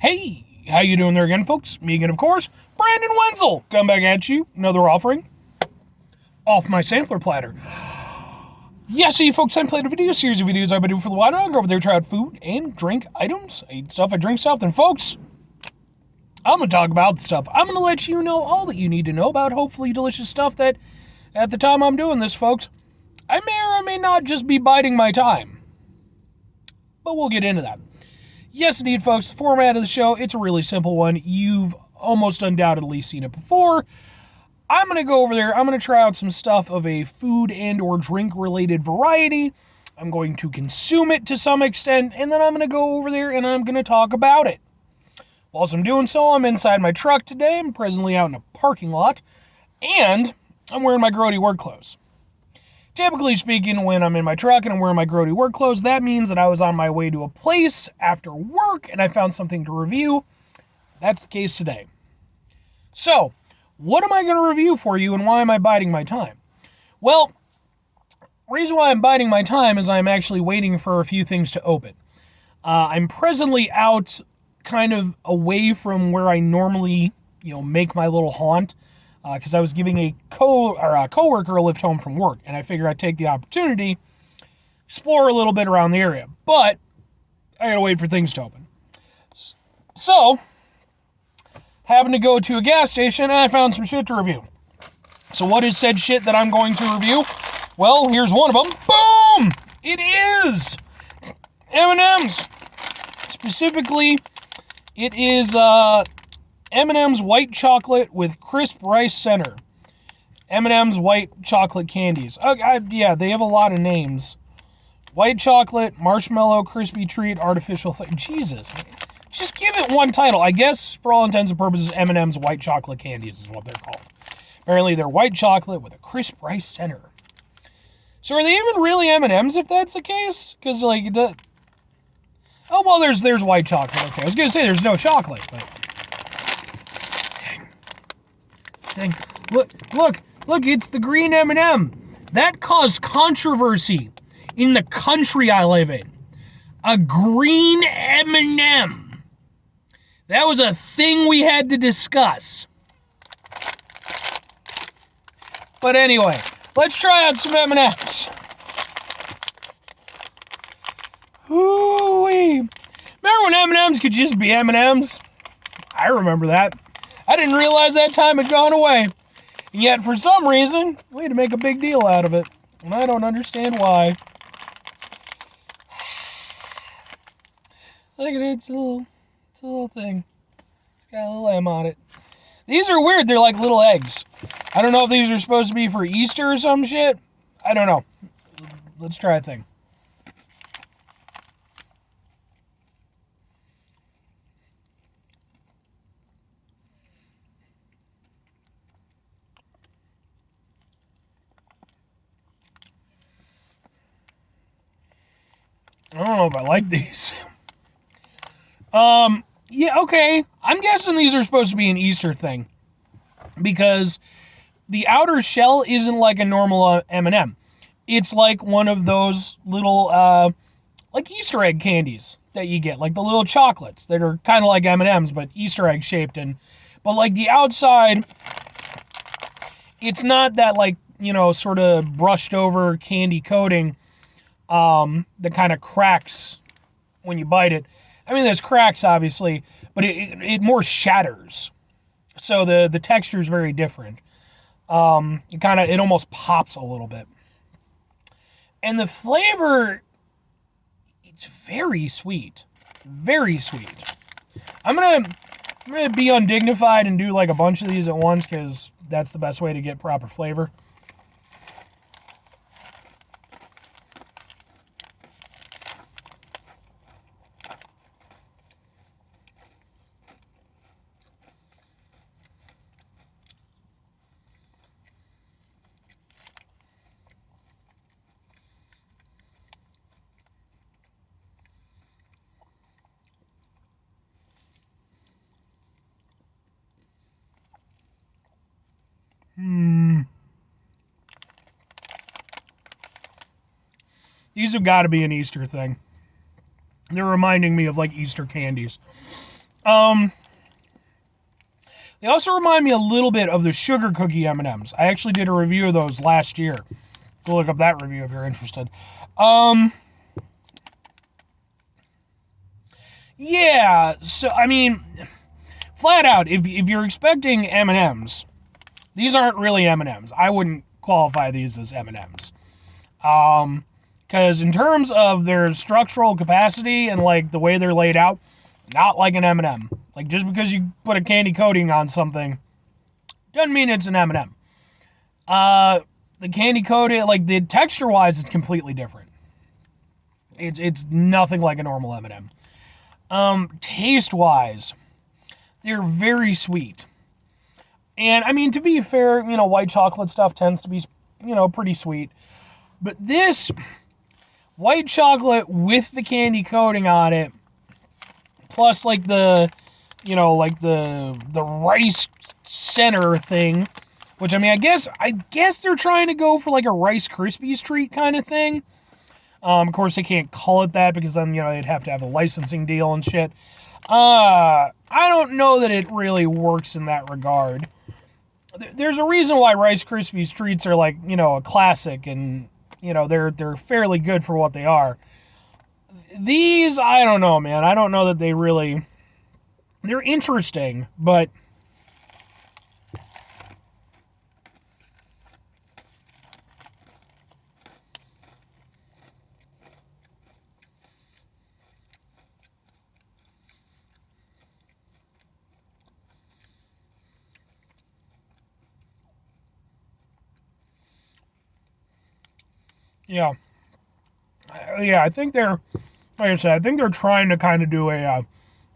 Hey, how you doing there again, folks? Me again, of course, Brandon Wenzel. Come back at you, another offering off my sampler platter. Yes, you folks, I'm playing a video series of videos I've been doing for a while now. I go over there, try out food and drink items. I eat stuff, I drink stuff, and folks, I'm going to talk about stuff. I'm going to let you know all that you need to know about hopefully delicious stuff that, at the time I'm doing this, folks, I may or I may not just be biding my time. But we'll get into that. Yes, indeed, folks, the format of the show, it's a really simple one. You've almost undoubtedly seen it before. I'm going to go over there. I'm going to try out some stuff of a food and or drink-related variety. I'm going to consume it to some extent, and then I'm going to go over there and I'm going to talk about it. Whilst I'm doing so, I'm inside my truck today. I'm presently out in a parking lot, and I'm wearing my grody work clothes. Typically speaking, when I'm in my truck and I'm wearing my grody work clothes, that means that I was on my way to a place after work and I found something to review. That's the case today. So, what am I going to review for you and why am I biding my time? Well, the reason why I'm biding my time is I'm actually waiting for a few things to open. I'm presently out kind of away from where I normally, make my little haunt. Because I was giving a coworker a lift home from work, and I figured I'd take the opportunity, explore a little bit around the area. But I gotta wait for things to open. So, happened to go to a gas station, and I found some shit to review. So what is said shit that I'm going to review? Well, here's one of them. Boom! It is M&M's. Specifically, it is M&M's white chocolate with crisp rice center. M&M's white chocolate candies. Yeah, they have a lot of names. White chocolate, marshmallow, crispy treat, artificial Jesus. Just give it one title. I guess, for all intents and purposes, M&M's white chocolate candies is what they're called. Apparently, they're white chocolate with a crisp rice center. So are they even really M&M's if that's the case? Because, oh, well, there's white chocolate. Okay, I was going to say there's no chocolate, but... Dang. Look, it's the green M&M. That caused controversy in the country I live in. A green M&M. That was a thing we had to discuss. But anyway, let's try out some M&Ms. Ooh-wee. Remember when M&Ms could just be M&Ms? I remember that. I didn't realize that time had gone away. And yet, for some reason, we had to make a big deal out of it. And I don't understand why. Look at it, it's a little thing. It's got a little M on it. These are weird, they're like little eggs. I don't know if these are supposed to be for Easter or some shit. I don't know. Let's try a thing. I don't know if I like these. Yeah, okay. I'm guessing these are supposed to be an Easter thing. Because the outer shell isn't like a normal M&M. It's like one of those little, like Easter egg candies that you get. Like the little chocolates that are kind of like M&Ms, but Easter egg shaped. But like the outside, it's not that like, sort of brushed over candy coating. That kind of cracks when you bite it. I mean, there's cracks, obviously, but it more shatters. So the texture is very different. It almost pops a little bit. And the flavor, it's very sweet. Very sweet. I'm gonna be undignified and do like a bunch of these at once because that's the best way to get proper flavor. These have got to be an Easter thing. They're reminding me of like Easter candies. They also remind me a little bit of the sugar cookie M&Ms. I actually did a review of those last year. Go look up that review if you're interested. Yeah, so, I mean, flat out, if you're expecting M&Ms, these aren't really M&Ms. I wouldn't qualify these as M&Ms. Because in terms of their structural capacity and, like, the way they're laid out, not like an M&M. Like, just because you put a candy coating on something doesn't mean it's an M&M. The candy coating, like, the texture-wise, it's completely different. It's nothing like a normal M&M. Taste-wise, they're very sweet. And, I mean, to be fair, white chocolate stuff tends to be, pretty sweet. But this white chocolate with the candy coating on it, plus, like, the rice center thing, which, I mean, I guess they're trying to go for, like, a Rice Krispies treat kind of thing. Of course, they can't call it that because then, they'd have to have a licensing deal and shit. I don't know that it really works in that regard. There's a reason why Rice Krispies treats are, like, a classic, and, they're fairly good for what they are. These, I don't know, man. I don't know that they really... They're interesting, but... Yeah. Yeah, I think they're... Like I said, I think they're trying to kind of do a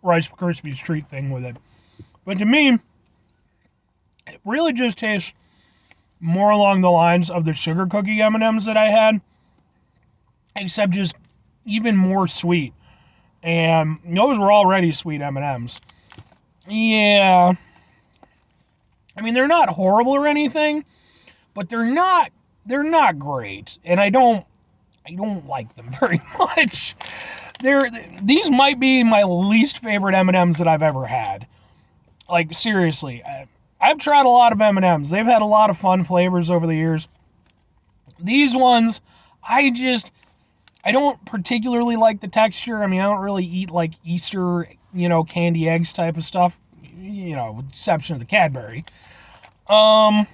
Rice Krispies treat thing with it. But to me, it really just tastes more along the lines of the sugar cookie M&Ms that I had, except just even more sweet. And those were already sweet M&Ms. Yeah. I mean, they're not horrible or anything, but they're not great. And I don't like them very much. These might be my least favorite M&Ms that I've ever had. Like, seriously, I've tried a lot of M&Ms. They've had a lot of fun flavors over the years. These ones, I don't particularly like the texture. I mean, I don't really eat, like, Easter, candy eggs type of stuff. With the exception of the Cadbury. But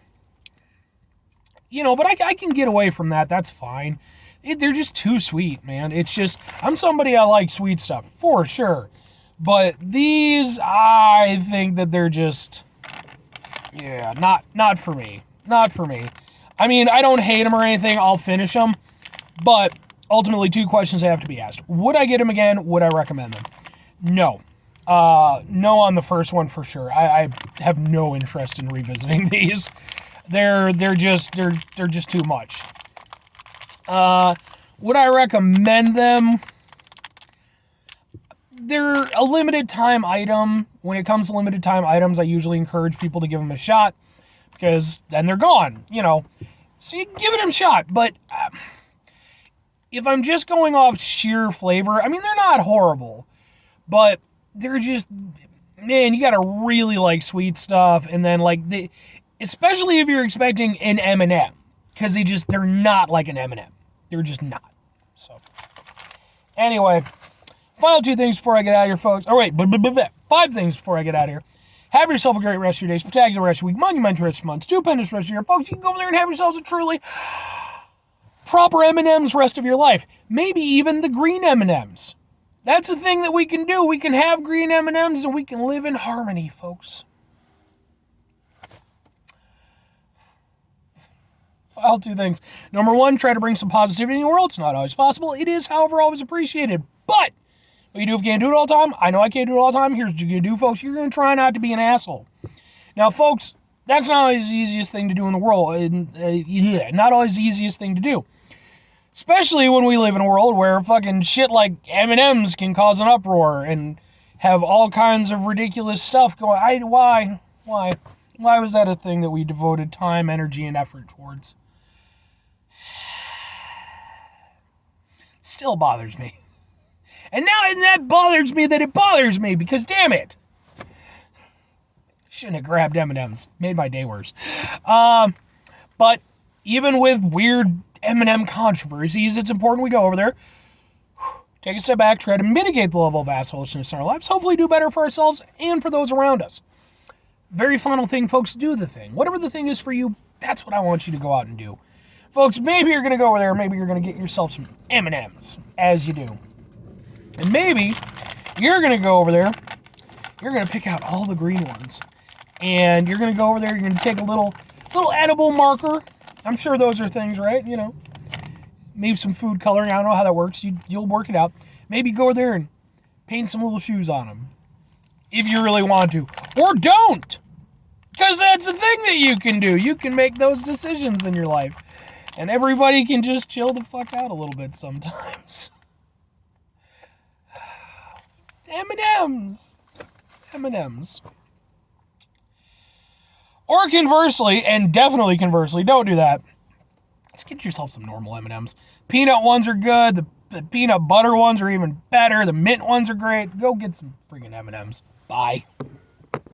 I can get away from that. That's fine. They're just too sweet, man. It's just, I'm somebody I like sweet stuff, for sure. But these, I think that they're just, yeah, not for me. Not for me. I mean, I don't hate them or anything. I'll finish them. But ultimately, two questions have to be asked. Would I get them again? Would I recommend them? No. No on the first one for sure. I have no interest in revisiting these. They're just too much. Would I recommend them? They're a limited time item. When it comes to limited time items, I usually encourage people to give them a shot because then they're gone, So you give it a shot. But if I'm just going off sheer flavor, I mean, they're not horrible, but they're just, man, you gotta really like sweet stuff. And then, like, especially if you're expecting an M&M, because they're not like an M&M. They're just not. So, anyway, final two things before I get out of here, folks. Oh, wait, 5 things before I get out of here. Have yourself a great rest of your day, spectacular rest of your week, monumental rest of your month, stupendous rest of your year. Folks, you can go over there and have yourselves a truly proper M&Ms rest of your life. Maybe even the green M&Ms. That's the thing that we can do. We can have green M&Ms and we can live in harmony, folks. I'll do things. Number 1, try to bring some positivity in the world. It's not always possible. It is, however, always appreciated. But what you do if you can't do it all the time, I know I can't do it all the time. Here's what you're going to do, folks. You're going to try not to be an asshole. Now, folks, that's not always the easiest thing to do in the world. Not always the easiest thing to do. Especially when we live in a world where fucking shit like M&Ms can cause an uproar and have all kinds of ridiculous stuff going. Why was that a thing that we devoted time, energy, and effort towards? Still bothers me. And now that bothers me that it bothers me, because damn it. Shouldn't have grabbed M&Ms. Made my day worse. But even with weird M&M controversies, it's important we go over there, take a step back, try to mitigate the level of assholishness in our lives, hopefully do better for ourselves and for those around us. Very final thing, folks, do the thing. Whatever the thing is for you, that's what I want you to go out and do. Folks, maybe you're going to go over there, maybe you're going to get yourself some M&Ms, as you do. And maybe you're going to go over there, you're going to pick out all the green ones. And you're going to go over there, you're going to take a little edible marker. I'm sure those are things, right? You know, maybe some food coloring. I don't know how that works. You'll work it out. Maybe go there and paint some little shoes on them. If you really want to. Or don't! Because that's the thing that you can do. You can make those decisions in your life. And everybody can just chill the fuck out a little bit sometimes. M&Ms. M&Ms. Or conversely, and definitely conversely, don't do that. Just get yourself some normal M&Ms. Peanut ones are good. The peanut butter ones are even better. The mint ones are great. Go get some freaking M&Ms. Bye.